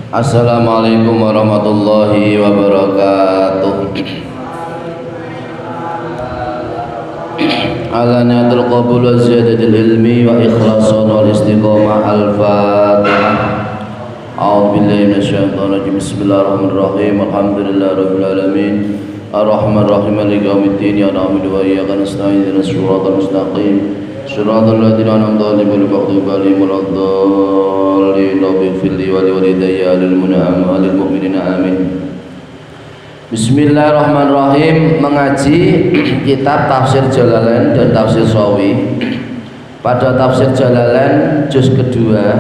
Assalamualaikum warahmatullahi wabarakatuh. Ala niyatul qabul wa ziyadatil ilmi wa ikhlasan wal istiqamah. Al-Fatihah. A'udzu billahi minasyaitonir rajim. Bismillahirrahmanirrahim. Alhamdulillahi rabbil alamin. Ar-Rahmanir Rahim. Maliki yaumiddin. Ya na'budu wa iyyaka nasta'in. Ihdinas siratal mustaqim. Siratal ladzina an'amta 'alaihim ghairil maghdubi 'alaihim waladdallin. Rabbi ighfirli wa liwalidayya lil mu'minina amin. Bismillahirrahmanirrahim. Mengaji kitab Tafsir Jalalain dan Tafsir Shawi. Pada Tafsir Jalalain juz kedua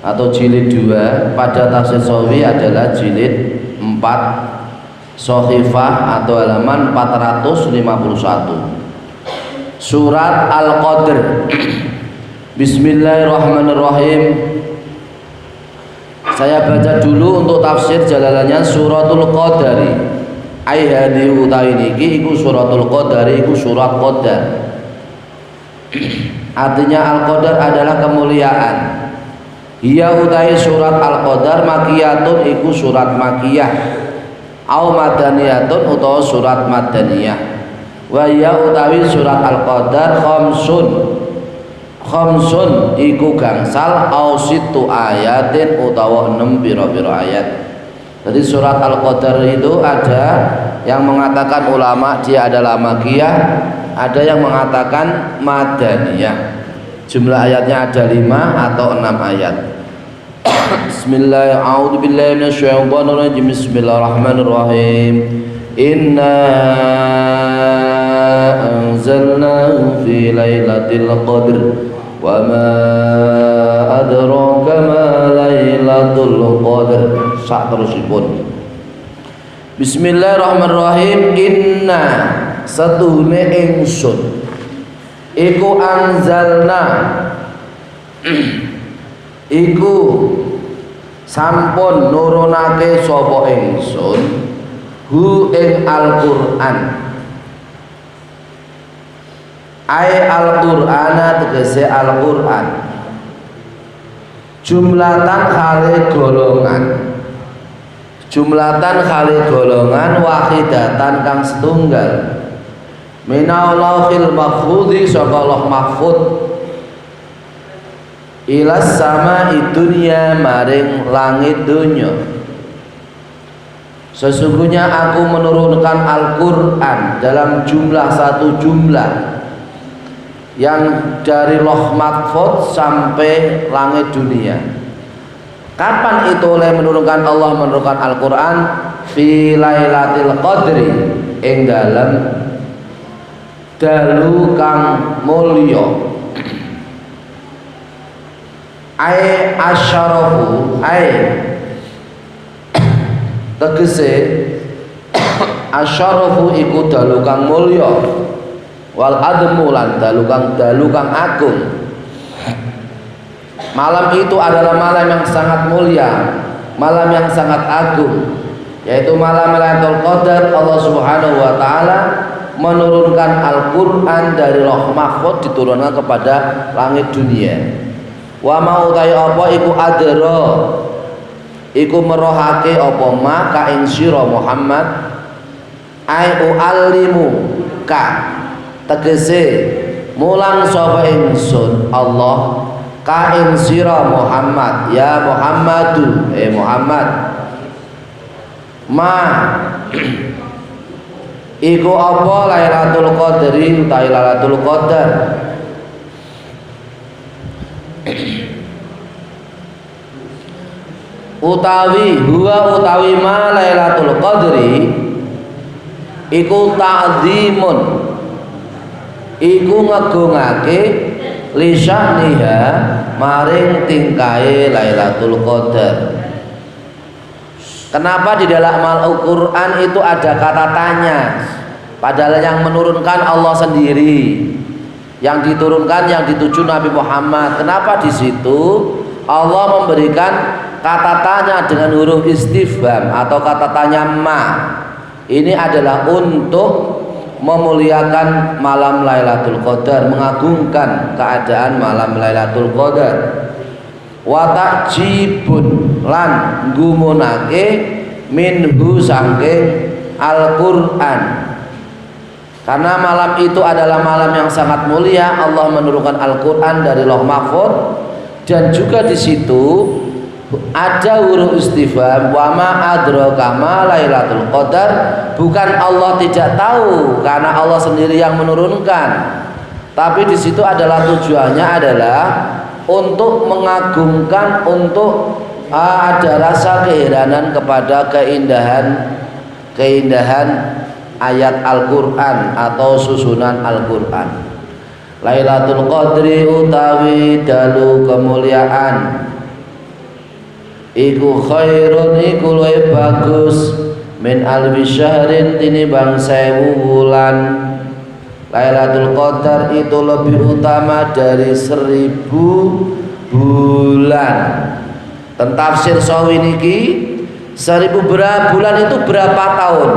atau jilid 2, pada Tafsir Shawi adalah jilid 4, Shahifah atau halaman 451. Surat Al-Qadr. Bismillahirrahmanirrahim. Saya baca dulu untuk tafsir jalalannya. Suratul Qadari ai hadi utawi niki iku suratul Qadari, iku surat Qadar. Artinya Al-Qadar adalah kemuliaan. Ia utawi surat Al-Qadar makiyatun, iku surat makiyah, au madaniyatun utawa surat madaniyah. Wa ya utawi surat Al-Qadar khamsun iku gangsal au situ ayatin utawa 6 pira-pira ayat. Jadi surat Al-Qadar itu ada yang mengatakan ulama dia adalah makiyah, ada yang mengatakan madaniyah. Jumlah ayatnya ada 5 atau 6 ayat. Bismillah, a'udzubillahi minasyaitonirrajim. Bismillahirrahmanirrahim. Inna anzalnahu fi lailatul qadr wa ma adraka ma lailatul qadr. Sak terusipun. Bismillahirrahmanirrahim. Inna satuhune ingsun iku anzalna iku sampun nurunake sapa ingsun hu ing Al-Qur'an. Ai Al-Qur'ana tegese Al-Qur'an. Jumlatan khali golongan. Jumlatan khali golongan wahidatan kang setunggal. Minallahil mahfudzi saka Allah mahfud. Ilas sama dunya maring langit dunya. Sesungguhnya aku menurunkan Al-Qur'an dalam jumlah satu jumlah yang dari Loh Mahfuz sampai langit dunia. Kapan itu oleh menurunkan Allah menurunkan Al-Qur'an? Fi lailatul qadri, ing dalam dalu kang mulya. Ai asyarafu ai tegese asyarafu iku dalu kang mulya, wal admu lan dalu kang agung. Malam itu adalah malam yang sangat mulia, malam yang sangat agung, yaitu malam Lailatul Qadar. Allah Subhanahu wa taala menurunkan Al-Qur'an dari Lauh Mahfuz, diturunkan kepada langit dunia. Wa mau ta'i apa iku adra, iku merohake apa ma ka ing sira Muhammad. Ai uallimu ka tegese mulang sapa ingsun Allah ka ing sira Muhammad, ya Muhammadu Muhammad, ma iku apa Lailatul Qadri utawi Lailatul Qadar. Utawi huwa utawi ma Lailatul Qadri iku ta'zimun, iku ngegungake li sya'niha maring tingkahe Lailatul Qadar. Kenapa di dalam Al-Qur'an itu ada kata tanya, padahal yang menurunkan Allah sendiri, yang diturunkan yang dituju Nabi Muhammad. Kenapa di situ Allah memberikan kata tanya dengan huruf istifham atau kata tanya ma? Ini adalah untuk memuliakan malam Lailatul Qadar, mengagungkan keadaan malam Lailatul Qadar. wa ta'jibun lan gumunake minhu saking Al-Qur'an. Karena malam itu adalah malam yang sangat mulia, Allah menurunkan Al-Qur'an dari Lauh Mahfuz, dan juga di situ ada huruf istifham, wa ma adraka ma Lailatul Qadar. Bukan Allah tidak tahu, karena Allah sendiri yang menurunkan. Tapi di situ adalah tujuannya adalah untuk mengagungkan, untuk ada rasa keheranan kepada keindahan ayat Al-Qur'an atau susunan Al-Qur'an. Lailatul Qadri utawi dalu kemuliaan iku khairun iku luwih bagus min alfi syahrin tinimbang 1000 wulan. Lailatul Qadar itu lebih utama dari 1000 bulan. Tentafsir Sawi niki 1000 bulan itu berapa tahun?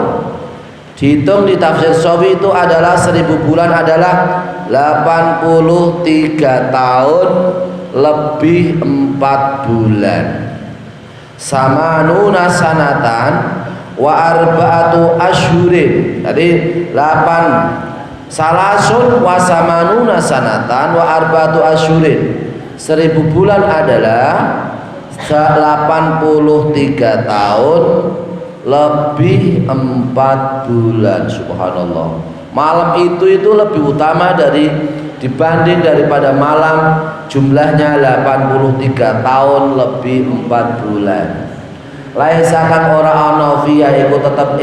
Dihitung di tafsir Sawi itu adalah 1000 bulan adalah 83 tahun lebih 4 bulan. Samanuna sanatan wa arba'atu asyhurin. Jadi 8 salasun wa samanuna sanatan wa arba'atu asyhurin. 1000 bulan adalah 83 tahun lebih 4 bulan. Subhanallah. Malam itu lebih utama dibanding daripada malam jumlahnya 83 tahun lebih 4 bulan. Laisakan ora ana fiya iku tetep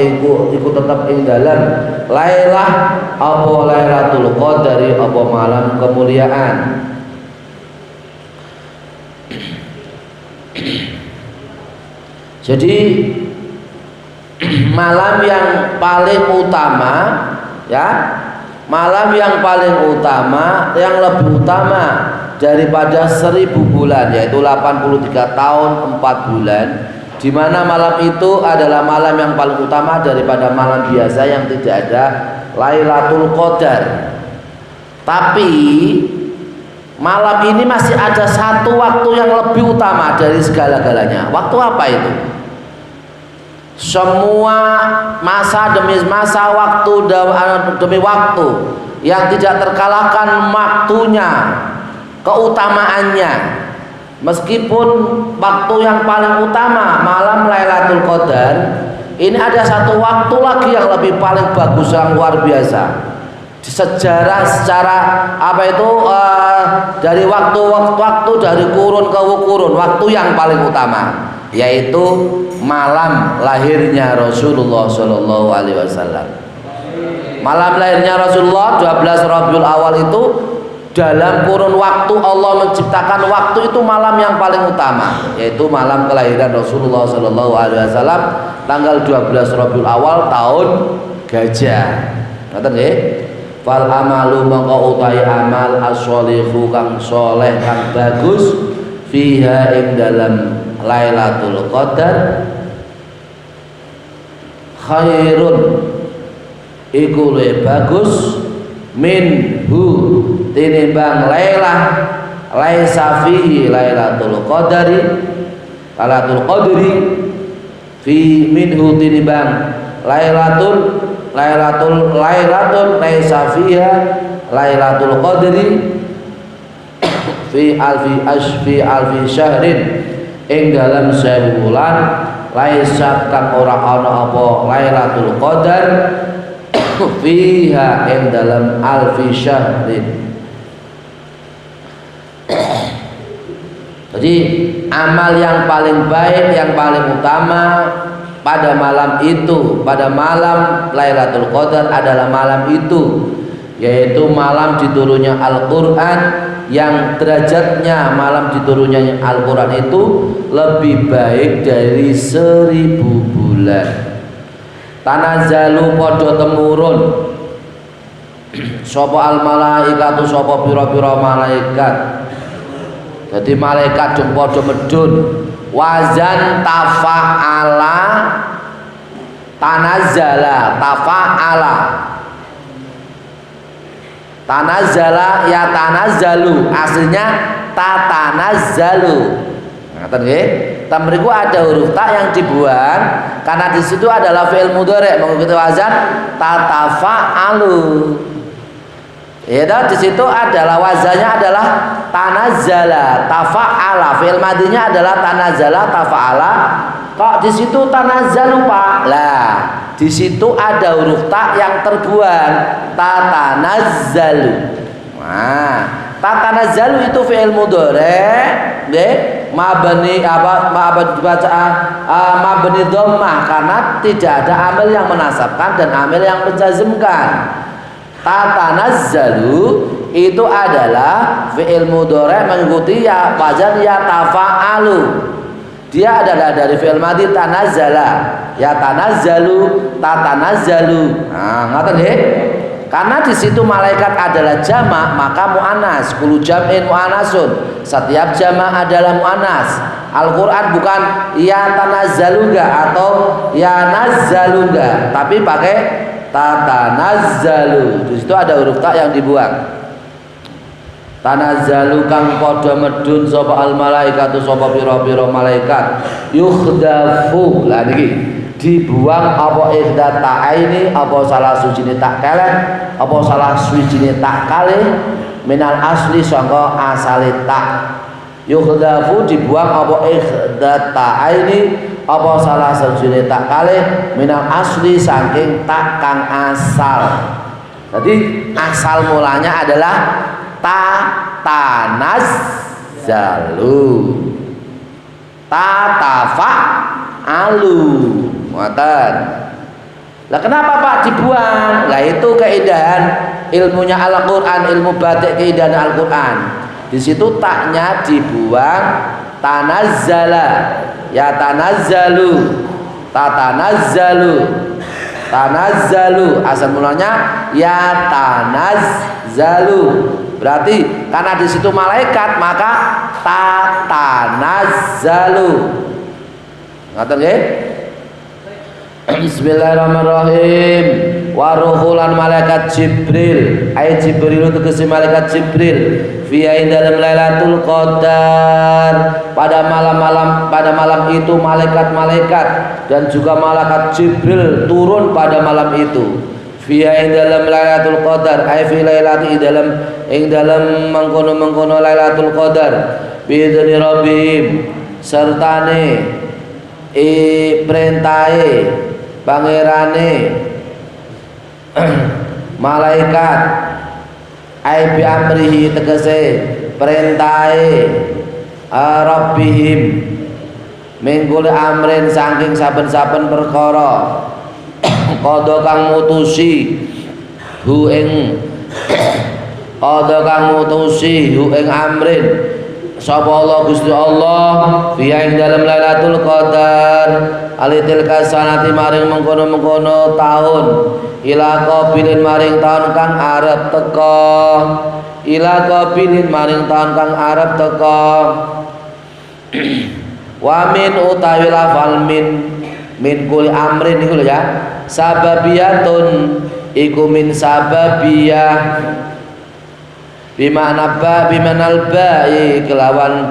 ing dalam lailah apa Lailatul Qadari apa malam kemuliaan. Jadi malam yang paling utama, ya, malam yang paling utama, yang lebih utama daripada 1000 bulan, yaitu 83 tahun 4 bulan, di mana malam itu adalah malam yang paling utama daripada malam biasa yang tidak ada Lailatul Qadar. Tapi malam ini masih ada satu waktu yang lebih utama dari segala-galanya. Waktu apa itu? Semua masa demi masa, waktu demi waktu, yang tidak terkalahkan waktunya, keutamaannya. Meskipun waktu yang paling utama malam Lailatul Qadar, ini ada satu waktu lagi yang lebih paling bagus, yang luar biasa. Sejarah secara apa itu dari waktu dari kurun ke kurun, waktu yang paling utama yaitu malam lahirnya Rasulullah Shallallahu Alaihi Wasallam. Malam lahirnya Rasulullah 12 Rabiul Awal itu dalam kurun waktu Allah menciptakan waktu itu malam yang paling utama, yaitu malam kelahiran Rasulullah Shallallahu Alaihi Wasallam tanggal 12 Rabiul Awal tahun Gajah. Ngerti nggih? Fal amalu mongko utahe amal as-sholihu kang soleh kang bagus fiha ing dalam Lailatul Qadar khairun iku luwih bagus minhu tinimbang lailah laisa fihi Lailatul Qadri fi minhu tinimbang Lailatul laisa fiha Lailatul Qadri fi alfi syahrin ing dalam 1000 bulan laisa kang ora ana apa Lailatul Qadar fiha ing dalam alfi syahrin. Jadi amal yang paling baik, yang paling utama pada malam itu, pada malam Lailatul Qadar adalah malam itu, yaitu malam diturunnya Al-Qur'an, yang derajatnya malam diturunnya Al-Qur'an itu lebih baik dari 1000 bulan. Tanazzalu padha temurun sapa al malaikatu, sapa pira-pira malaikat. Jadi malaikat jeng padha medun. Wazan tafa'ala tanazzala, tafa'ala tanazzala ya tanazzalu, aslinya tatanazzalu. Ngaten nggih. Tamriku ada huruf ta yang dibuang karena di situ adalah fi'il mudhari' mengikuti wazan tatafa'alu. Ya dah, di situ adalah wazannya adalah tanazzala, tafa'ala. Fi'il madinya adalah tanazzala, tafa'ala. Kok di situ tanazzalu, Pak? Lah, di situ ada huruf ta yang terbuang, tatanazzalu. Nah, tatanazzalu itu fi'il mudhari', nggih, mabni mabni dhammah karena tidak ada amil yang menasabkan dan amil yang menjazmkan. Tatanazzalu itu adalah fi'il mudhari' mengikuti ya wazan ya tafa'alu. Dia adalah dari fi'il madhi tanazzala, ya tanazzalu, tatanazzalu. Nah, ngoten nggih. Karena di situ malaikat adalah jamak, maka muannas, kullu jam'in muannasun. Setiap jamak adalah muannas. Al-Qur'an bukan ya tanazzalu atau ya nazzalu, tapi pakai tatanazzalu. Di situ ada huruf ta yang dibuang. Tanazzalu kang padha medun sapa al malaikatu sapa pira-pira malaikat yukhdafu. Lah niki dibuang apa ihda ta'aini, apa salah sujine tak keleh, apa salah sujine tak kalih minal asli sangka asale tak. Yukhdafu dibuang apa ihda ta'aini, apa salah sujine tak kalih minal asli saking tak kang asal. Jadi asal mulanya adalah tatanazzalu, tatafa'alu. Ngoten. Lah kenapa Pak dibuang? Lah itu keindahan ilmunya Al-Qur'an, ilmu batik keindahan Al-Qur'an. Di situ taknya dibuang, tanazzala, ya tanazzalu, tatanazzalu, tanazzalu. Asal mulanya ya tanazzalu. Berarti karena di situ malaikat maka tatanazzalu. Ngoten nggih? Bismillahirrahmanirrahim. Wa ruhulan malaikat Jibril, ai Jibril tegese malaikat Jibril fiha dalam Lailatul Qadar. Pada malam itu malaikat-malaikat dan juga malaikat Jibril turun pada malam itu. Fiha dalam Lailatul Qadar, ai fi lailati dalam mengkono Lailatul Qadar bi idzni rabbihim sertane perintahe pangerane malaikat, ai bi amrihi tegese perintahe rabbihim mingkul amrin saking saben-saben perkara qada kang mutusi hu ing amrin sapa Allah Gusti Allah fiha ing dalem Lailatul Qadar alitil kasanati maring mengkono-mengkono taun ila qabilin maring taun kang arep teka, ila qabilin maring taun kang arep teka. Wa min utawi lafal min kuli amrin niku lho ya, sababiyatun iku min sababiyah bimana ba bimanal ba'i kelawan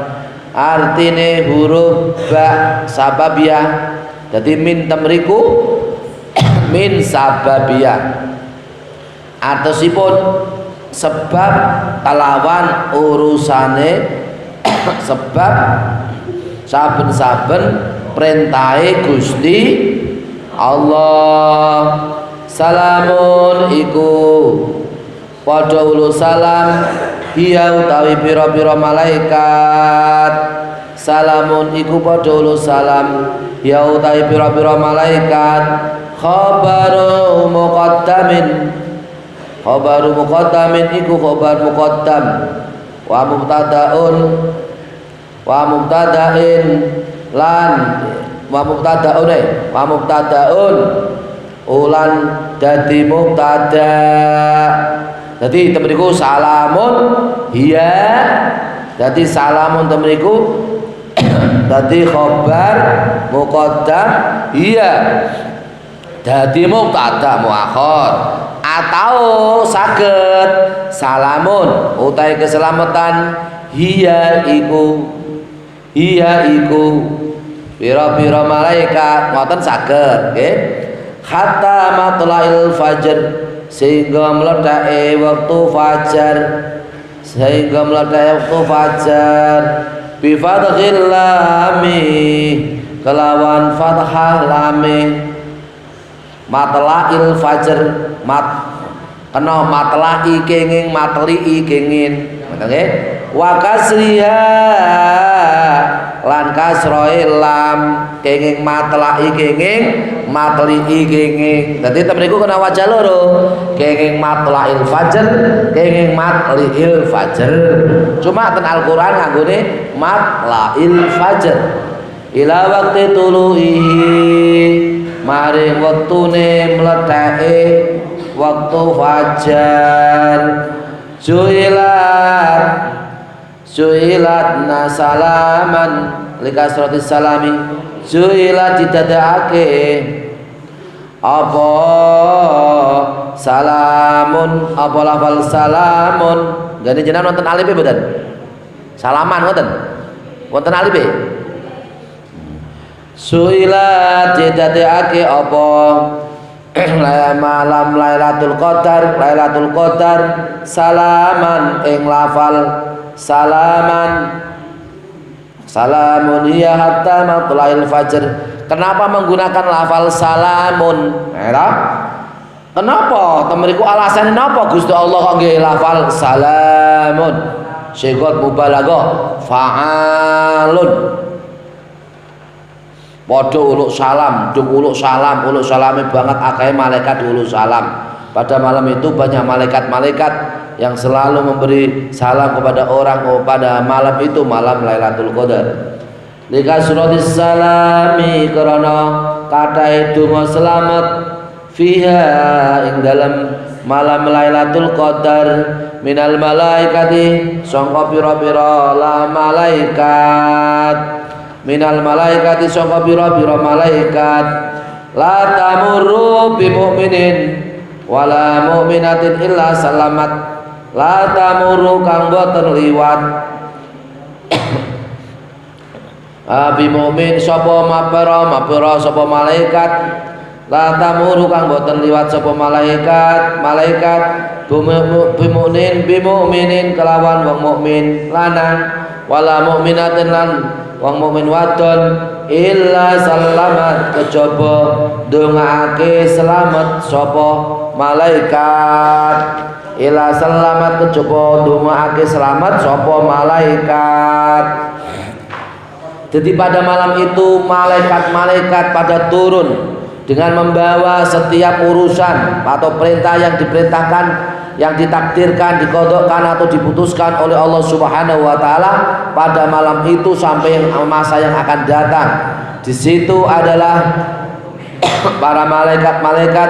artine huruf ba sababiyah. Jadi min tamriku min sababiyah atosipun sebab kelawan urusane sebab saben-saben perintahe Gusti Allah. Salamun iku padha ulu salam hiya utawi pira-pira malaikat. Salamun iku padha ulu salam hiya utawi pira-pira malaikat. Khabaru muqaddamin, khabaru muqaddamin iku khabar muqaddam wa mubtadaun wa mubtadain lan wa mubtadaun ulan dadi mubtada. Jadi temeriku salamun hiya, jadi salamun temeriku dadi khabar muqaddam hiya dadi mubtada muakhir, atau saged salamun utai keselamatan hiya Iya iku pira-pira malaikat ngoten saged nggih. Hatta matlail fajr sehingga meledake wektu fajar, sehingga meledake wektu fajar bi fathil lami kelawan fathah lami matlail fajr kena matlai kenging matli kenging ngoten nggih. Wa kasriha lan kasroe lam kenging matlai kenging matli kenging. Dadi temriku kena wajah loro, kenging matlail fajr kenging matlil fajr. Cuma ten Al-Qur'an nganggone matlail fajr ila waqti tuluihi maring wektune mletake waktu fajar. Suilat nasalaman likasrotis salami suilat didadekake apa salamun apa lafal salamun gane jenengan wonten alife mboten salaman wonten alife suilat didadekake apa malam Lailatul Qadar salaman ing lafal salamun hiya hatta matlail fajr. Kenapa menggunakan lafal salamun? Kenapa? Temeriku alasannya napa Gusti Allah kok nggih lafal salamun? Sigot mubalaghah fa'alun. Padha uluk salam, uluk salame banget akeh malaikat uluk salam. Pada malam itu banyak malaikat-malaikat yang selalu memberi salam kepada orang pada malam itu, malam Lailatul Qadar. Lika suratis salami karena kata donga selamat fiha ing dalam malam Lailatul Qadar minal malaikati sangka pira-pira la malaikat minal malaikati sangka pira-pira malaikat la tamurru bi mu'minin wala mu'minatin illa salamat la tamurru kang boten liwat bi mu'min sapa mapira sapa malaikat la tamurru kang boten liwat sapa malaikat bi mu'minin kelawan wong mukmin lanang wala mu'minatin lan wong mukmin wadon illa salamat kejaba ndongaake selamat sapa malaikat illa salamat kejaba ndongaake selamat sapa malaikat. Jadi pada malam itu malaikat-malaikat pada turun dengan membawa setiap urusan atau perintah yang diperintahkan, yang ditakdirkan, dikodokkan atau diputuskan oleh Allah Subhanahu wa taala pada malam itu sampai masa yang akan datang. Di situ adalah para malaikat-malaikat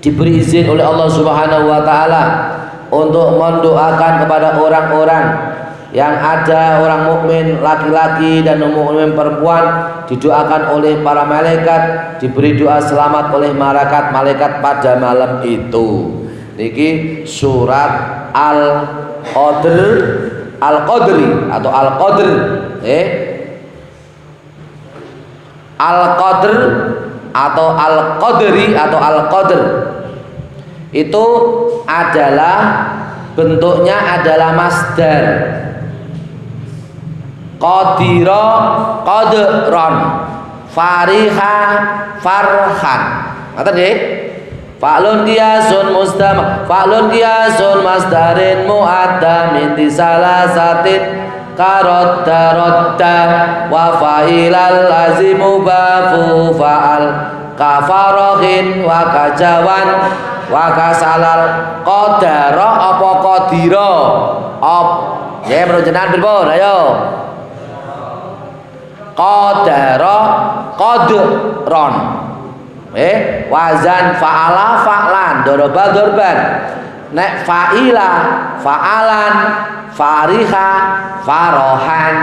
diberi izin oleh Allah Subhanahu wa taala untuk mendoakan kepada orang-orang yang ada, orang mukmin laki-laki dan mukmin perempuan, didoakan oleh para malaikat, diberi doa selamat oleh malaikat pada malam itu. Niki surat Al-Qadri atau Al-Qadr, Al-Qadr atau Al-Qadri atau Al-Qadr itu adalah bentuknya adalah masdar. Qadira qadran, fariha farhan. Ngoten nggih? Fa'lun qiyasun masdarin mu'addamin di salasatin karodda wa fa'ilal lazimu bafu fa'al kafarohin wa kajawan wa kasalal qadara apa qadira ya menurut jenengan pripun ayo qadara qadron wazan fa'ala fa'lan doroba dorban nek fa'ila fa'alan fariha farohan.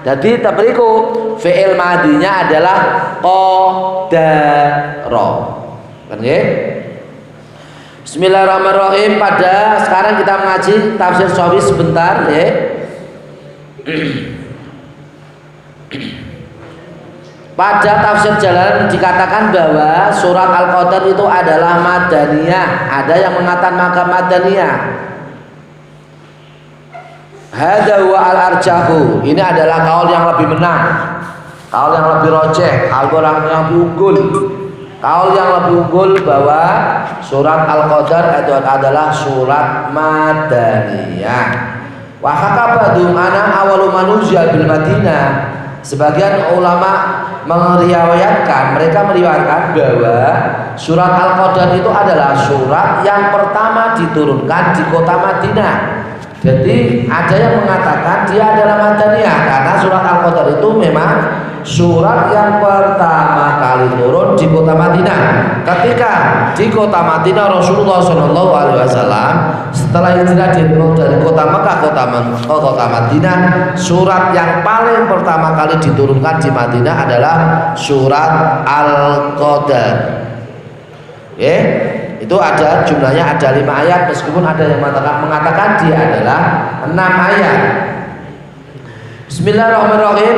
Jadi tabriku fi'il madinya adalah qadara kan nggih. Bismillahirrahmanirrahim. Pada sekarang kita mengaji tafsir Shawi sebentar ya. Pada tafsir Jalalain dikatakan bahwa surat Al-Qadar itu adalah madaniyah. Ada yang mengatakan maka madaniyah. Hadza wa al-arjahu. Ini adalah kaul yang lebih menang, kaul yang lebih rojeh, kaul yang lebih unggul. Kaul yang lebih unggul bahwa surat Al-Qadar itu adalah surat madaniyah. Wa hakabadu ana awalu manuzil bil Madinah. Sebagian ulama meriwayatkan, mereka meriwayatkan bahwa surat Al-Qadar itu adalah surat yang pertama diturunkan di kota Madinah. Jadi ada yang mengatakan dia adalah madaniyah karena surat Al-Qadar itu memang surat yang pertama kali turun di kota Madinah. Ketika di kota Madinah Rasulullah SAW setelah hijrah dari kota Mekah ke kota Madinah, surat yang paling pertama kali diturunkan di Madinah adalah surat Al-Qadar. Itu ada jumlahnya ada 5 ayat, meskipun ada yang mengatakan dia adalah 6 ayat. Bismillahirrahmanirrahim.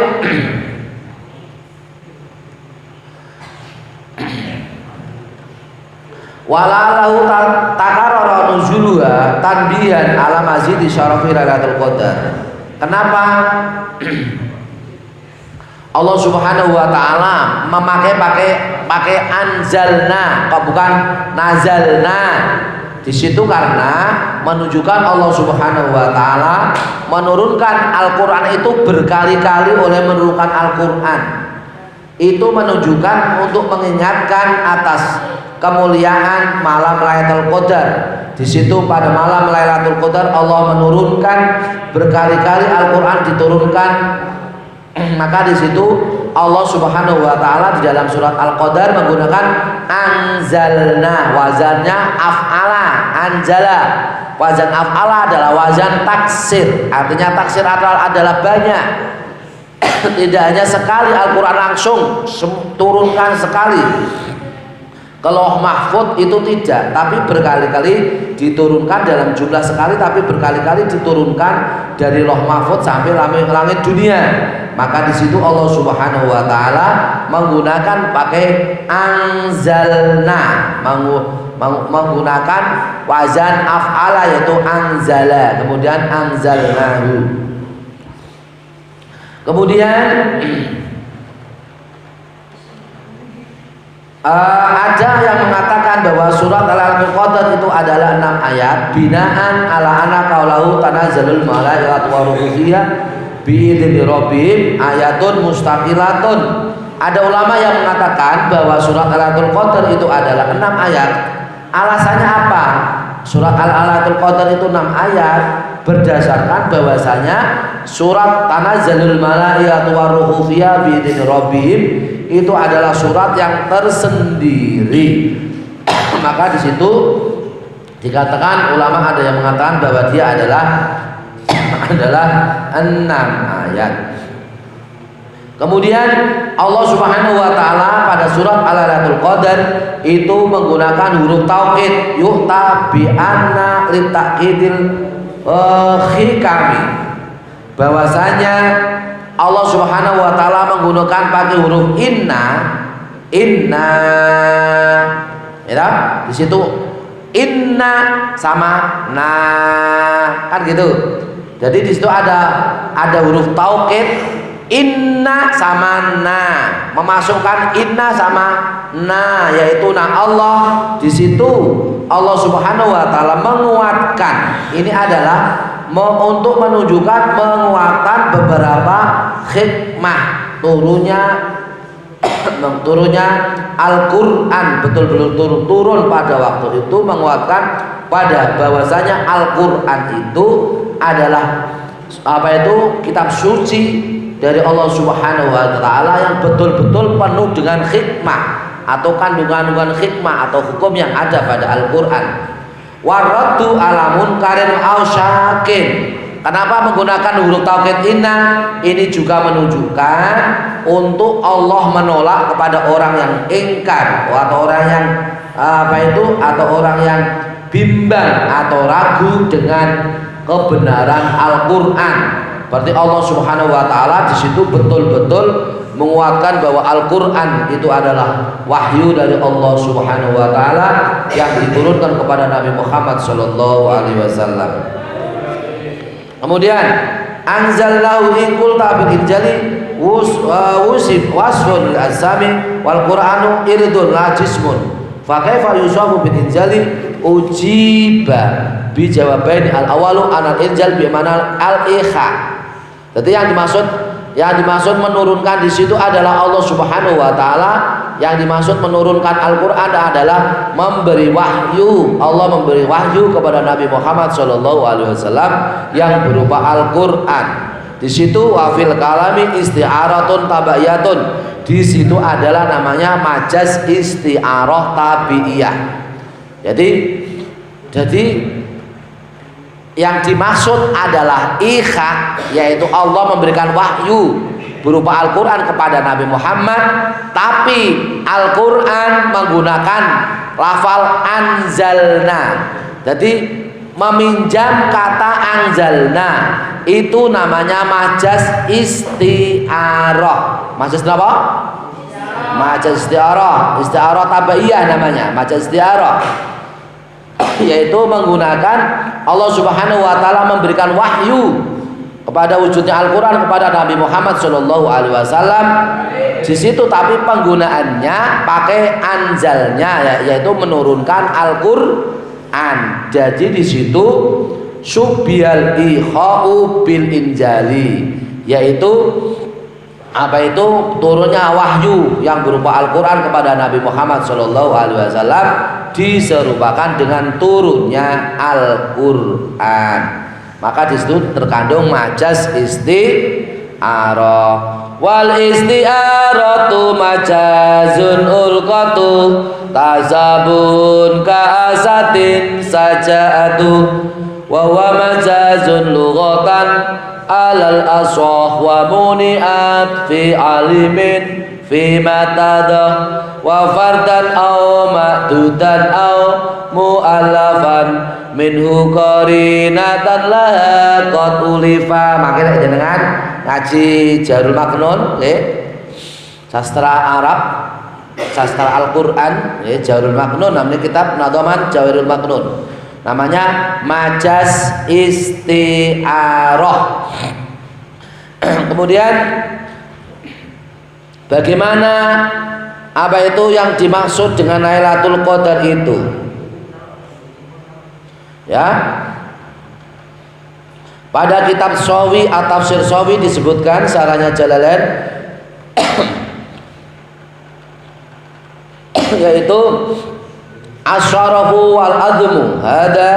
Walalahu takarrara nuzuluha tanbihan ala mazidi syarafi lailatul qadar. Kenapa Allah Subhanahu wa taala pakai anzalna kok bukan nazalna di situ? Karena menunjukkan Allah Subhanahu wa taala menurunkan Al-Qur'an itu berkali-kali oleh menurunkan Al-Qur'an. Itu menunjukkan untuk mengingatkan atas kemuliaan malam Lailatul Qadar. Di situ pada malam Lailatul Qadar Allah menurunkan berkali-kali Al-Qur'an diturunkan. Maka di situ Allah Subhanahu wa taala di dalam surat Al-Qadar menggunakan anzalna, wazannya af'ala, anzala. Wazan af'ala adalah wazan taksir. Artinya taksir adalah banyak. Tidak hanya sekali Al-Qur'an langsung turunkan sekali ke Lauh Mahfuz, itu tidak, tapi berkali-kali diturunkan dalam jumlah sekali, tapi berkali-kali diturunkan dari Lauh Mahfuz sampai langit dunia. Maka di situ Allah Subhanahu wa taala menggunakan pakai anzalna, menggunakan wazan af'ala yaitu anzala, kemudian anzalnahu. Kemudian ada yang mengatakan bahwa surat Al-Lailatul Qadar itu adalah 6 ayat binaan ala anna qaulahu tanazzalul malaikatu wa ruhu fiha bi'idzni rabbihim ayatun mustaqilatun. Ada ulama yang mengatakan bahwa surat Al-Lailatul Qadar itu adalah 6 ayat. Alasannya apa? Surat Al-Lailatul Qadar itu 6 ayat berdasarkan bahwasanya surat tanazzalul malaikatu wa ruhu fiha bi'idzni rabbihim itu adalah surat yang tersendiri. Maka di situ dikatakan, ulama ada yang mengatakan bahwa dia adalah 6 ayat. Kemudian Allah Subhanahu wa taala pada surat Al-Lailatul Qadar itu menggunakan huruf taukid, yu'ta bi anna litakidil khikami, bahwasanya Allah Subhanahu wa taala menggunakan pakai huruf inna ya, di situ inna sama na, kan gitu. Jadi di situ ada huruf taukid inna sama na, memasukkan inna sama na, yaitu na Allah. Di situ Allah Subhanahu wa taala menguatkan, ini adalah untuk menunjukkan penguatan beberapa hikmah turunnya Al-Qur'an, betul-betul turun pada waktu itu, menguatkan pada bahwasanya Al-Qur'an itu adalah kitab suci dari Allah Subhanahu wa taala yang betul-betul penuh dengan hikmah atau kandungan hikmah atau hukum yang ada pada Al-Qur'an. Waraddu ala munkarin aw syakin. Kenapa menggunakan huruf taukid inna? Ini juga menunjukkan untuk Allah menolak kepada orang yang ingkar atau orang yang atau orang yang bimbang atau ragu dengan kebenaran Al-Qur'an. Berarti Allah Subhanahu wa taala di situ betul-betul menguatkan bahwa Al-Qur'an itu adalah wahyu dari Allah Subhanahu wa taala yang diturunkan kepada Nabi Muhammad sallallahu alaihi wasallam. Kemudian anzalnahu in qulta bil injali wusif wasfun lil asami wal qur'anu irdun la jismun fa kaifa yusafu bil injali ujiba bi jawabain al awalu anal injal bi mana al ikha. Jadi yang dimaksud menurunkan di situ adalah Allah Subhanahu wa taala. Yang dimaksud menurunkan Al-Qur'an adalah memberi wahyu. Allah memberi wahyu kepada Nabi Muhammad sallallahu alaihi wasallam yang berupa Al-Qur'an. Di situ wafil kalami isti'aratun tabaiyatun. Di situ adalah namanya majaz isti'arah tabiiyah. Jadi yang dimaksud adalah ikha, yaitu Allah memberikan wahyu berupa Al-Quran kepada Nabi Muhammad, tapi Al-Quran menggunakan lafal anzalna. Jadi meminjam kata anzalna itu namanya majaz isti'arah. Majaz apa? Majaz isti'arah. Isti'arah tabaiyah namanya, majaz isti'arah, yaitu menggunakan Allah Subhanahu wa taala memberikan wahyu kepada wujudnya Al-Qur'an kepada Nabi Muhammad sallallahu alaihi wasallam di situ, tapi penggunaannya pakai anzalnya, yaitu menurunkan Al-Qur'an. Jadi di situ subyal ikhau bil injali, yaitu apa itu turunnya wahyu yang berupa Al-Qur'an kepada Nabi Muhammad sallallahu alaihi wasallam diserupakan dengan turunnya Al-Qur'an. Maka di situ terkandung majaz isti'arah. Wal isti'aratu majazun ulqatu tasabun ka'asatin saja'atu wa huwa majazun lughatan alal asah wa muni'at fi alimin fi matadah wa fardan au ma'dudan au mu'allafan minhu qarinatan laha qad ulifa. Makanya jenengan ngaji Jarul Maknun sastra Arab, sastra Al-Qur'an Jarul Maknun, namanya kitab Nadhaman Jawahirul Maknun, namanya majaz isti'arah. Kemudian bagaimana apa itu yang dimaksud dengan Lailatul Qadar itu? Ya, pada kitab Sawi atau Tafsir Sawi disebutkan saranya Jalalain yaitu asyarafu wal admu hada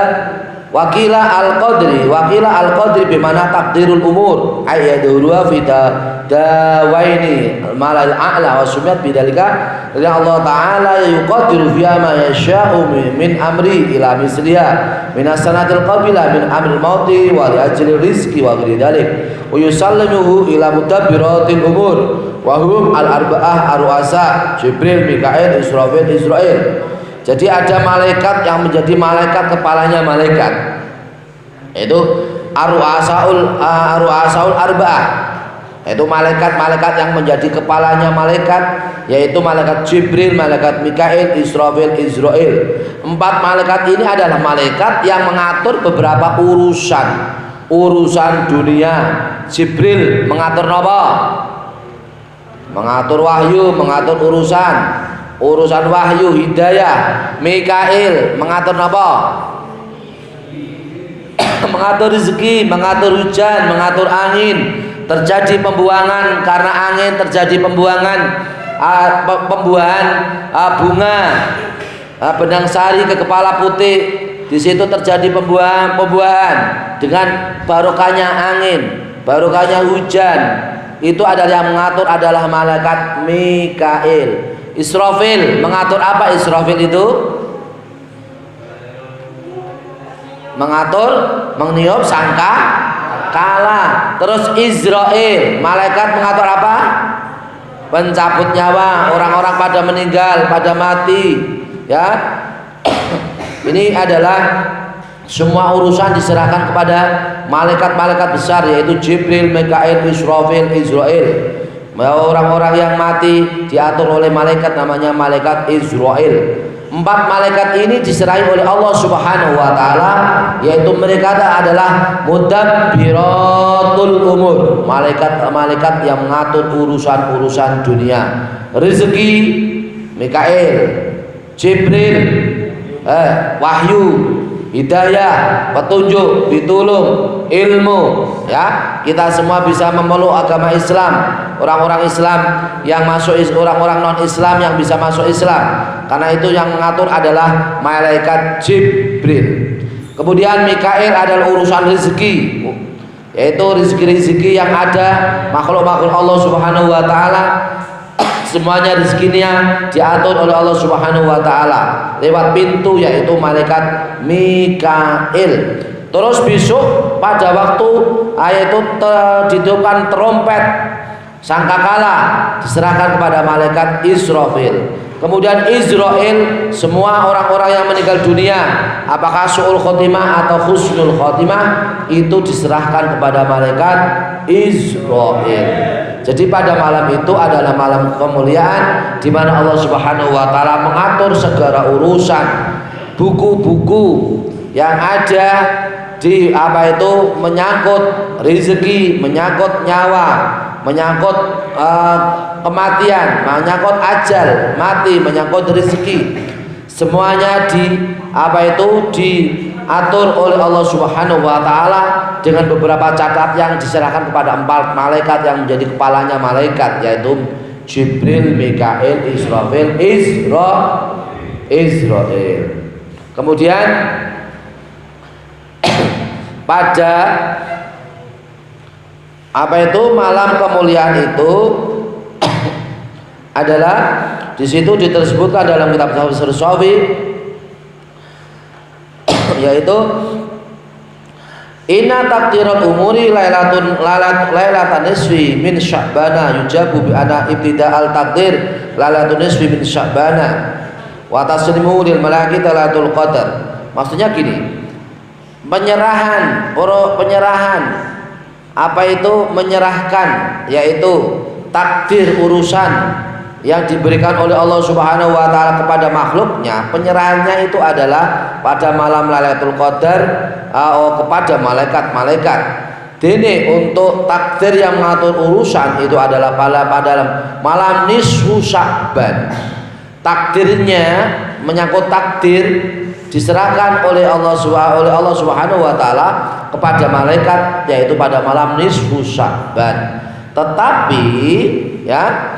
wakila al-qadri bimana takdirul umur ayyadurua fida dawaini malal a'la wa sumiyat bidalika dari Allah Ta'ala yuqadiru fiha ma yasha'u min amri ila misliha min asanatil qabila min amril mauti wa li ajli rizki wa ghairi dalik wa yusallimuhu ila mudabbiratil umur wa hum al-arba'ah arwasa Jibril, Mikail, Israfil, Israil. Jadi ada malaikat yang menjadi malaikat kepalanya malaikat, itu arwasaul arba'ah, itu malaikat-malaikat yang menjadi kepalanya malaikat, yaitu malaikat Jibril, malaikat Mikail, Israfil, Israil. 4 malaikat ini adalah malaikat yang mengatur beberapa urusan dunia. Jibril mengatur apa? Mengatur wahyu, mengatur urusan wahyu hidayah. Mikail mengatur apa? Mengatur rezeki, mengatur hujan, mengatur angin. Terjadi pembuangan karena angin, terjadi pembuahan bunga benang sari ke kepala putih. Di situ terjadi pembuahan dengan barokahnya angin, barokahnya hujan. Itu adalah yang mengatur adalah malaikat Mikail. Israfil mengatur apa? Israfil itu mengatur meniup sangka kala. Terus Israil malaikat mengatur apa? Pencabut nyawa, orang-orang pada meninggal, pada mati, ya. Ini adalah semua urusan diserahkan kepada malaikat-malaikat besar, yaitu Jibril, Mikail, Israfil, Israel. Orang-orang yang mati diatur oleh malaikat, namanya malaikat Israel. 4 malaikat ini diserahi oleh Allah Subhanahu wa taala, yaitu mereka adalah mudabbiratul umur, malaikat-malaikat yang mengatur urusan-urusan dunia. Rezeki Mikail, Jibril, wahyu, hidayah, petunjuk, pitulung, ilmu, ya. Kita semua bisa memeluk agama Islam. Orang-orang Islam yang masuk, orang-orang non-Islam yang bisa masuk Islam. Karena itu yang mengatur adalah malaikat Jibril. Kemudian Mikail adalah urusan rezeki, yaitu rezeki-rezeki yang ada makhluk-makhluk Allah Subhanahu wa taala. Semuanya rezekinya diatur oleh Allah Subhanahu wa taala lewat pintu, yaitu malaikat Mikail. Terus besok pada waktu yaitu ditiupkan trompet sangkakala diserahkan kepada malaikat Israfil. Kemudian Israel, semua orang-orang yang meninggal dunia, apakah su'ul khotimah atau husnul khotimah, itu diserahkan kepada malaikat Israel. Jadi pada malam itu adalah malam kemuliaan di mana Allah Subhanahu wa taala mengatur segala urusan. Buku-buku yang ada di menyangkut rezeki, menyangkut nyawa, menyangkut kematian, menyangkut ajal, mati, menyangkut rezeki. Semuanya diatur oleh Allah Subhanahu wa taala dengan beberapa catat yang diserahkan kepada 4 malaikat yang menjadi kepalanya malaikat, yaitu Jibril, Mikail, Israfil, Israel. Kemudian pada malam kemuliaan itu adalah di situ disebutkan dalam kitab Tafsir Shawi, yaitu inna takdirat umuri lailatan nisfi min sya'bana yujabu bi ana ibtida al takdir lailatun nisfi min sya'bana wa taslimu lil malaikati lailatul qadar. Maksudnya gini, penyerahan menyerahkan, yaitu takdir urusan yang diberikan oleh Allah Subhanahu wa taala kepada makhluknya. Penyerahannya itu adalah pada malam Lailatul Qadar kepada malaikat-malaikat. Dene untuk takdir yang mengatur urusan itu adalah pada malam nisfu Sya'ban. Takdirnya, menyangkut takdir, diserahkan oleh Allah Subhanahu wa taala kepada malaikat, yaitu pada malam nisfu Sya'ban. Tetapi ya,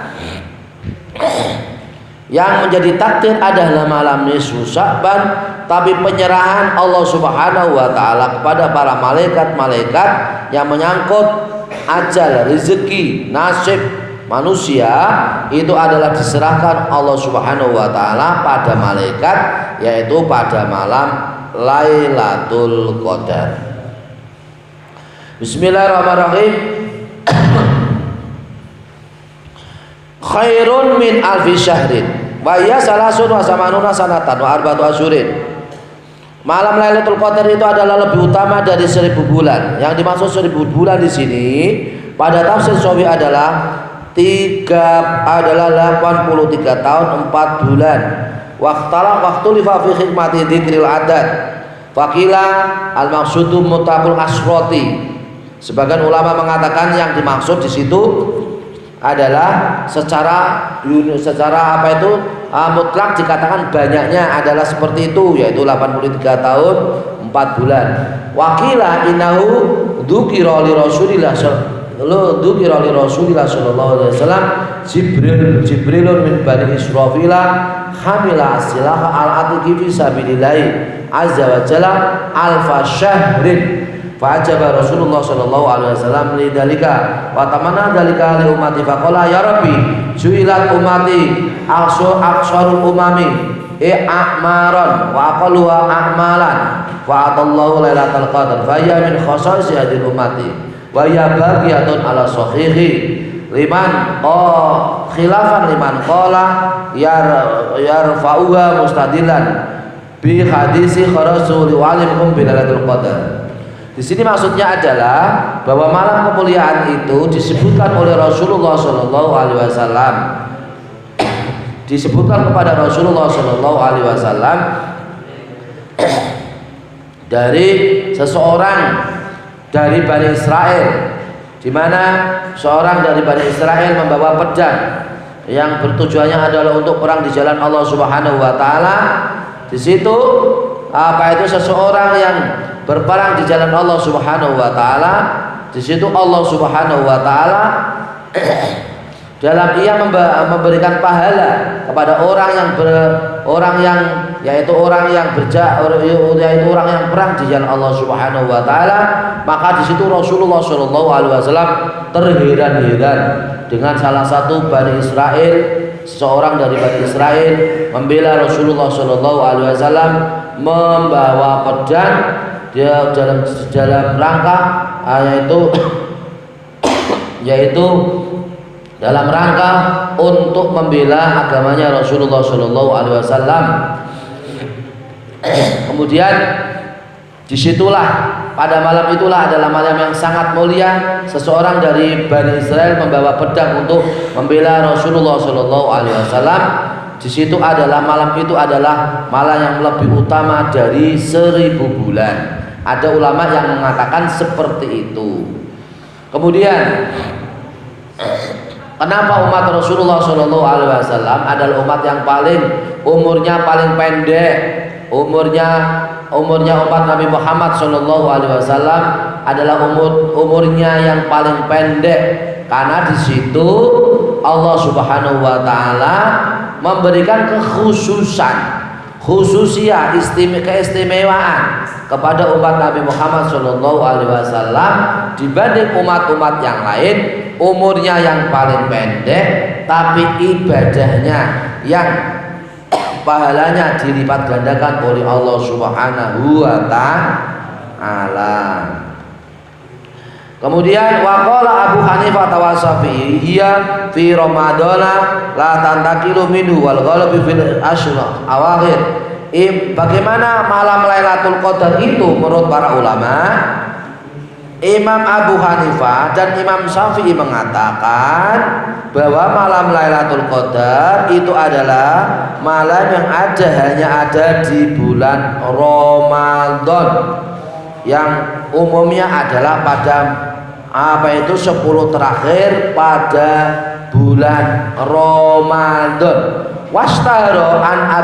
yang menjadi takdir adalah malam nisfu Sya'ban, tapi penyerahan Allah Subhanahu wa taala kepada para malaikat-malaikat yang menyangkut ajal, rezeki, nasib manusia itu adalah diserahkan Allah Subhanahu wa taala pada malaikat, yaitu pada malam Lailatul Qadar. Bismillahirrahmanirrahim. Khairun min alfi syahrin wa ya salasun wa samanuna sanatan wa arba'atu asyurin. Malam Lailatul Qadar itu adalah lebih utama dari 1000 bulan. Yang dimaksud 1000 bulan di sini pada tafsir Shawi adalah 83 tahun 4 bulan. Waktu lifa fi khidmati dzikril adad. Faqila al maqsudu mutabul asroti. Sebagian ulama mengatakan yang dimaksud di situ adalah secara mutlak dikatakan banyaknya adalah seperti itu, yaitu 83 tahun 4 bulan. Wakila innahu dzukira li Rasulillah sallallahu alaihi wasallam Jibrilun min bani Israfila hamila asilaha al-atiqi fi sabilillah azza wa jalla alfa syahrin. Fa'ajaba Rasulullah sallallahu alaihi wasallam lidzalika wa tamanna dzalika li ummati faqala ya rabbi ju'ilat ummati aqsarul umami a'maran wa aqalluha a'malan fa atallahu lailatul qadar fa hiya min khasa'is hadhihi ummati wa hiya baqiyatun ala sahihi liman khilafan liman qala yarfa'uha mustadilan bi hadisi kharaju liwalimkum bilalatul qadar. Di sini maksudnya adalah bahwa malam kemuliaan itu disebutkan oleh Rasulullah Shallallahu Alaihi Wasallam, disebutkan kepada Rasulullah Shallallahu Alaihi Wasallam dari seseorang dari Bani Israel, di mana seorang dari Bani Israel membawa pedang yang bertujuannya adalah untuk perang di jalan Allah Subhanahu Wa Taala. Di situ seseorang yang berperang di jalan Allah Subhanahu Wa Taala. Di situ Allah Subhanahu Wa Taala dalam ia memberikan pahala kepada orang yang orang yang perang di jalan Allah Subhanahu Wa Taala. Maka di situ Rasulullah Shallallahu Alaihi Wasallam terheran-heran dengan salah satu Bani Israel, seorang dari Bani Israel membela Rasulullah Shallallahu Alaihi Wasallam membawa pedang dia dalam rangka yaitu dalam rangka untuk membela agamanya Rasulullah Shallallahu Alaihi Wasallam. Kemudian disitulah pada malam itulah adalah malam yang sangat mulia. Seseorang dari Bani Israel membawa pedang untuk membela Rasulullah Shallallahu Alaihi Wasallam. Di situ adalah malam itu adalah malam yang lebih utama dari 1000 bulan. Ada ulama yang mengatakan seperti itu. Kemudian kenapa umat Rasulullah Shallallahu Alaihi Wasallam adalah umat yang umurnya paling pendek? Umurnya umat Nabi Muhammad Shallallahu Alaihi Wasallam adalah umurnya yang paling pendek, karena di situ Allah Subhanahu Wa Taala memberikan keistimewaan kepada umat Nabi Muhammad Shallallahu Alaihi Wasallam dibanding umat-umat yang lain. Umurnya yang paling pendek, tapi ibadahnya yang pahalanya dilipat gandakan oleh Allah Subhanahu Wa Ta'ala. Kemudian waqala Abu Hanifah wa Syafi'i hiya fi Ramadana la tantakilu minhu wal ghalabi fil ashrah awakhir. Bagaimana malam Lailatul Qadar itu menurut para ulama? Imam Abu Hanifah dan Imam Syafi'i mengatakan bahwa malam Lailatul Qadar itu adalah malam yang hanya ada di bulan Ramadan, yang umumnya adalah pada 10 terakhir pada bulan Ramadan. Wastahara an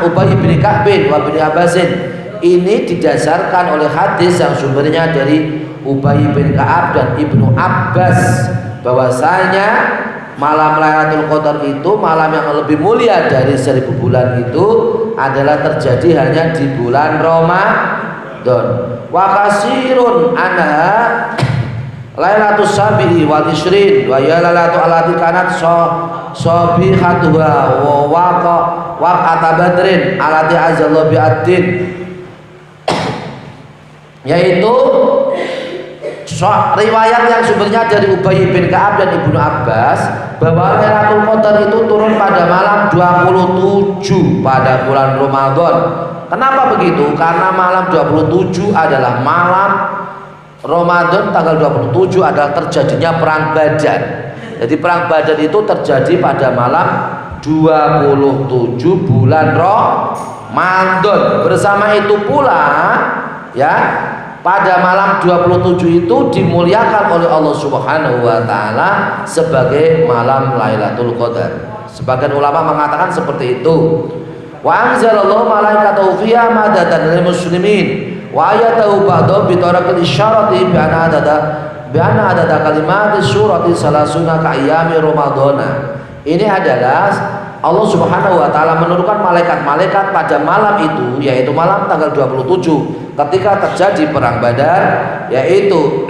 Ubay bin Ka'b wa bin Abbasin. Ini didasarkan oleh hadis yang sumbernya dari Ubay bin Ka'ab dan Ibnu Abbas, bahwasanya malam Lailatul Qadar itu malam yang lebih mulia dari 1000 bulan itu adalah terjadi hanya di bulan Ramadan. Wa kasirun anha Lailatul Sabi'i wal Ishrin wa ya Lailatul allati kanat sabihatuha wa atabadrin allati azallahu bi'addin, yaitu riwayat yang sumbernya dari Ubay bin Ka'ab dan Ibnu Abbas bahwa Lailatul Qadar itu turun pada malam 27 pada bulan Ramadan. Kenapa begitu? Karena malam 27 adalah malam Ramadan, tanggal 27 adalah terjadinya perang Badar. Jadi perang Badar itu terjadi pada malam 27 bulan Ramadan. Bersama itu pula ya, pada malam 27 itu dimuliakan oleh Allah Subhanahu Wa Taala sebagai malam Lailatul Qadar. Sebagian ulama mengatakan seperti itu. Wa anzalallahu malaikatahu fiha madatan lil muslimin wa ayatahu ba'da bi tarakil isyarati bi anna adada kalimat surati salasuna ka ayyami ramadhana. Ini adalah Allah Subhanahu Wa Taala menurunkan malaikat-malaikat pada malam itu, yaitu malam tanggal 27 ketika terjadi perang Badar, yaitu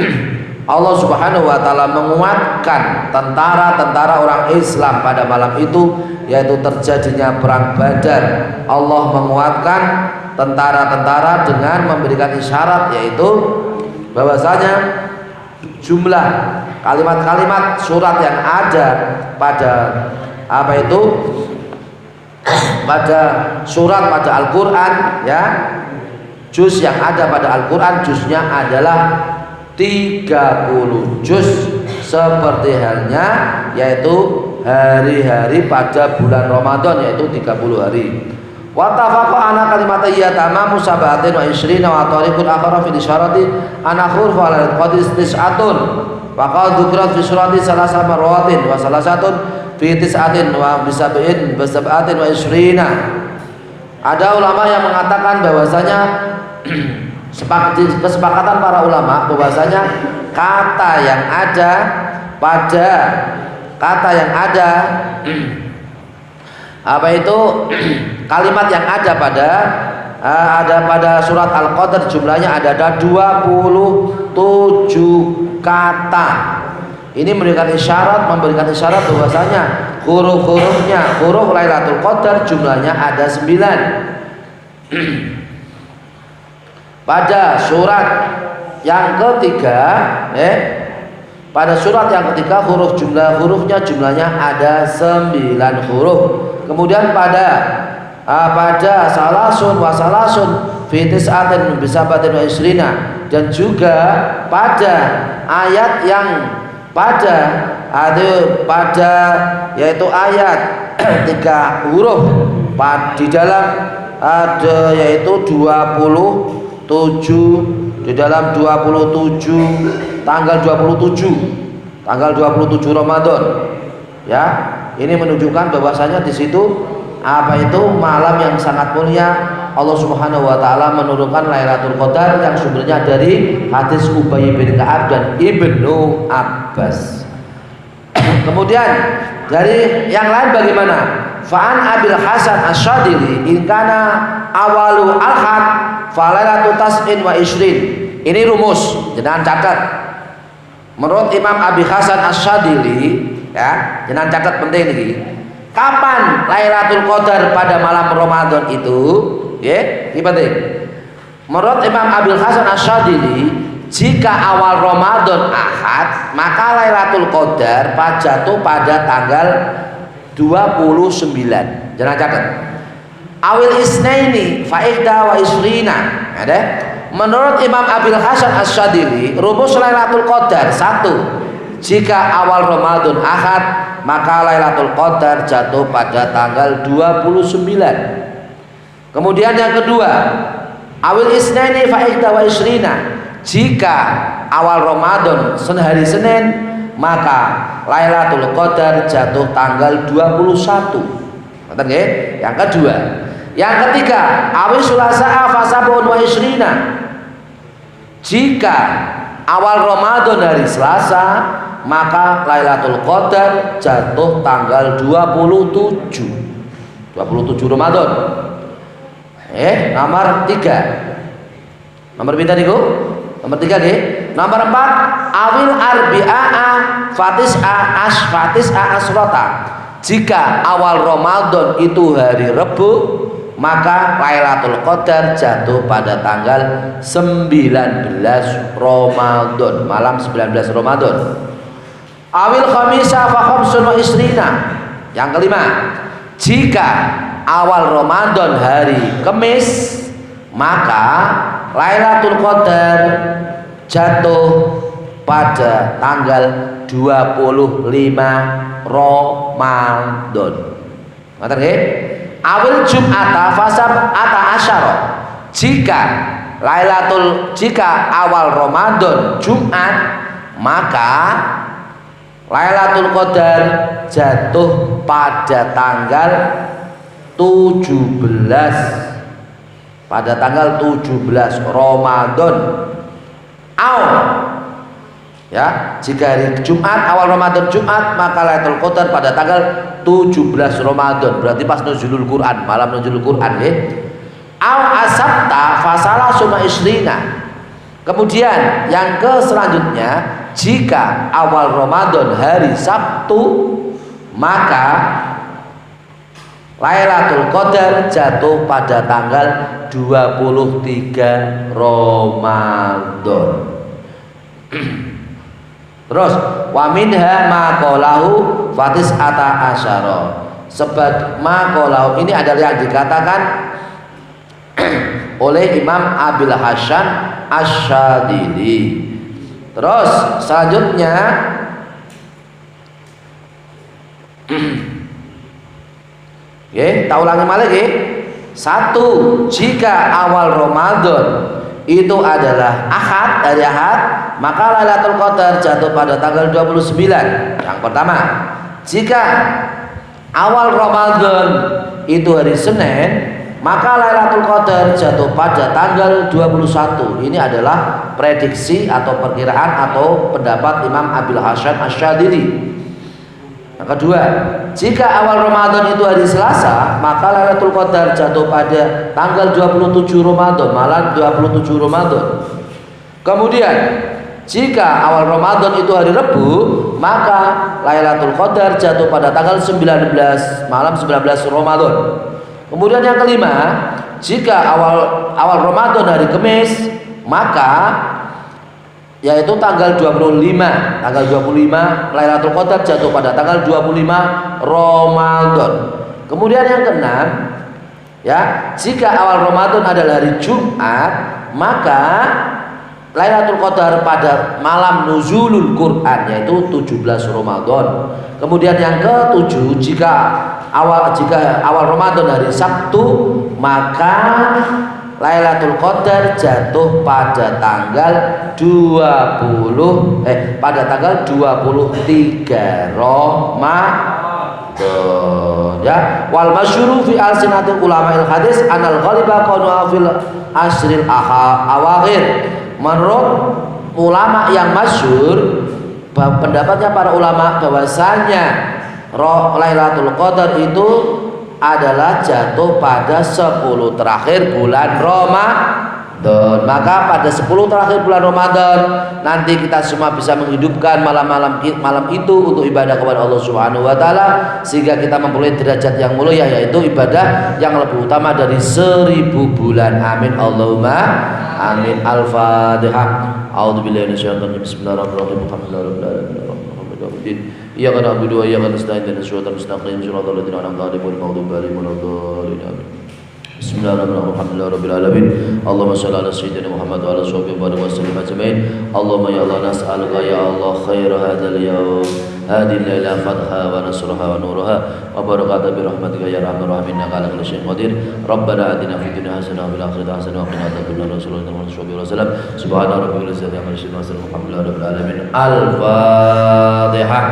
Allah Subhanahu Wa Taala menguatkan tentara-tentara orang Islam pada malam itu, yaitu terjadinya perang Badar. Allah menguatkan tentara-tentara dengan memberikan isyarat, yaitu bahwasanya jumlah kalimat-kalimat surat yang ada pada pada surat pada Al-Qur'an, ya. Juz yang ada pada Al-Qur'an juznya adalah 30 juz seperti halnya yaitu hari-hari pada bulan Ramadan, yaitu 30 hari. Wa tafaqa ana kalimat ya tamamu sabatin wa isrina wa tariqul akhara fi isyarati ana khurfa al qadis tis'atun wa qad dzukrat fi surati salasa marwatin wa salasatun fi tis'atin wa bisab'in bisab'atin wa isrina. Ada ulama yang mengatakan bahwasanya kesepakatan para ulama bahwasanya kata yang ada apa itu kalimat yang ada pada surat Al-Qadr jumlahnya ada 27 kata. Ini memberikan isyarat bahwasanya huruf Lailatul Qadar jumlahnya ada 9. Pada surat yang ketiga, pada surat yang ketiga hurufnya jumlahnya ada 9 huruf. Kemudian pada salasun wa salasun fi tis'atin bisabatin wa isrina, dan juga pada ayat yang yaitu ayat 3 huruf di dalam ada yaitu 27 di dalam 27 tanggal 27 Ramadan, ya. Ini menunjukkan bahwasanya di situ apa itu malam yang sangat mulia. Allah Subhanahu wa taala menurunkan Lailatul Qadar yang sumbernya dari hadis Ubay bin Ka'ab dan Ibnu Abbas. Kemudian dari yang lain bagaimana? Fa'an Abil Hasan Asyadili in kana awalu al-had falailatu tas'in wa isrin. Ini rumus, jangan catat. Menurut Imam Abi Hasan Asyadili, ya, jangan catat, penting ini. Kapan Lailatul Qadar pada malam Ramadan itu? Ya, ini penting. Menurut Imam Abi Hasan Asyadili, jika awal Ramadan Ahad, maka Lailatul Qadar jatuh pada tanggal 29. Jangan catat. Awil isnaini fa ihda wa isrina. Ada? Menurut Imam Abil Hasan Asyadili, rumus Lailatul Qadar 1. Jika awal Ramadan Ahad, maka Lailatul Qadar jatuh pada tanggal 29. Kemudian yang kedua, awil isnaini fa ihda wa isrina. Jika awal Ramadan hari Senin, maka Lailatul Qadar jatuh tanggal 21. Ngerti nggih? Yang kedua. Yang ketiga, awil sulasa'a fasabun wa isrina. Jika awal Ramadan hari Selasa, maka Lailatul Qadar jatuh tanggal 27 Ramadan. Nomor 3. Nomor pinten niku? Nomor 3 nggih. Nomor 4, awil arbi'a fatis'a asrota. Jika awal Ramadan itu hari Rebu, maka Lailatul Qadar jatuh pada tanggal 19 Ramadan, malam 19 Ramadan. Awil khamisa fa khamsun wa isrina. Yang kelima, jika awal Ramadan hari Kamis, maka Lailatul Qadar jatuh pada tanggal 25 Ramadan. Ngoten nggih? Awil Jum'ata fasab'ata asyara. Jika awal Ramadan Jumat, maka Lailatul Qadar jatuh pada tanggal 17 Ramadan. Ya, jika hari Jumat awal Ramadan Jumat, maka Lailatul Qadar pada tanggal 17 Ramadan, berarti pas nuzulul Quran, malam nuzulul Quran ya. Asabta fasala suma isrina. Kemudian yang selanjutnya, jika awal Ramadan hari Sabtu, maka Lailatul Qadar jatuh pada tanggal 23 Ramadan. Terus wa minha ma qalahu fatis ata asyara. Makolau ini adalah yang dikatakan oleh Imam Abil Hasan Asy-Syadzili. Terus selanjutnya tak ulangi lagi. 1. Jika awal Ramadan itu adalah Ahad, dari Ahad, maka Lailatul Qadar jatuh pada tanggal 29. Yang pertama, jika awal Ramadan itu hari Senin, maka Lailatul Qadar jatuh pada tanggal 21. Ini adalah prediksi atau perkiraan atau pendapat Imam Abil Hasan Asy-Syadzili. Yang kedua, jika awal Ramadan itu hari Selasa, maka Lailatul Qadar jatuh pada tanggal 27 Ramadan, malam 27 Ramadan. Kemudian, jika awal Ramadan itu hari Rabu, maka Lailatul Qadar jatuh pada tanggal 19, malam 19 Ramadan. Kemudian yang kelima, jika awal Ramadan hari Kamis, maka yaitu tanggal 25 Lailatul Qadar jatuh pada tanggal 25 Ramadan. Kemudian yang keenam, ya, jika awal Ramadan adalah hari Jumat, maka Lailatul Qadar pada malam nuzulul Quran, yaitu 17 Ramadan. Kemudian yang ketujuh, jika awal Ramadan hari Sabtu, maka Lailatul Qadar jatuh pada tanggal 23 Ramadan. Ya, wal masyhuru fi alsinatil ulama'il hadis anal ghaliba qanu fil asril awakhir. Menurut ulama yang masyhur, pendapatnya para ulama bahwasanya Lailatul Qadar itu adalah jatuh pada 10 terakhir bulan Ramadan. Maka pada 10 terakhir bulan Ramadan nanti kita semua bisa menghidupkan malam itu untuk ibadah kepada Allah Subhanahu wa taala, sehingga kita memperoleh derajat yang mulia, yaitu ibadah yang lebih utama dari 1000 bulan. Amin Allahumma amin. Al-Fatihah. A'udzubillahi minasyaitonir rajim. Bismillahirrahmanirrahim. Alhamdulillahirabbil iyyaka na'budu wa iyyaka nasta'in ihdinas siratal mustaqim siratal ladzina an'amta 'alaihim ghairil maghdubi 'alaihim waladdallin. Amin. Bismillahirrahmanirrahim. Alhamdulillahirabbil alamin. Allahumma shalli ala sayyidina Muhammad wa ala sahbihi wa sallim ajmain. Allahumma ya Allah nas'aluka ya Allah khaira hadzal yawm hadhihi laila fatha wa nasraha wa nuraha wa barakatuh bi rahmatika ya arhamar rahimin innaka ala kulli syai'in qadir. Rabbana atina fid dunya hasanah wa fil akhirati hasanah wa qina adzabannar. Rasulullah sallallahu alaihi wasallam. Subhana rabbika rabbil izzati amma yasifun wa salamun alhamdulillahirabbil alamin. Al-Fatihah.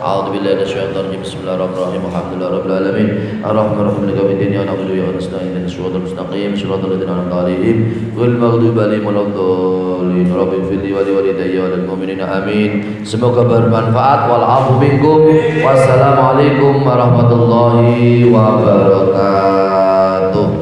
A'udzu billahi minasyaitonir rajim. Bismillahirrahmanirrahim. Alhamdulillahirabbil alamin. Arrahmanir rahim. Maliki yaumiddin. Iyyaka na'budu wa iyyaka nasta'in. Ihdinas siratal mustaqim. Siratal ladzina an'amta 'alaihim ghairil maghdubi 'alaihim waladdallin. Rabbi ighfirli wa li walidayya wa lil mu'minina. Amin. Semoga bermanfaat. Wal 'afwu minkum. Wassalamualaikum warahmatullahi wabarakatuh.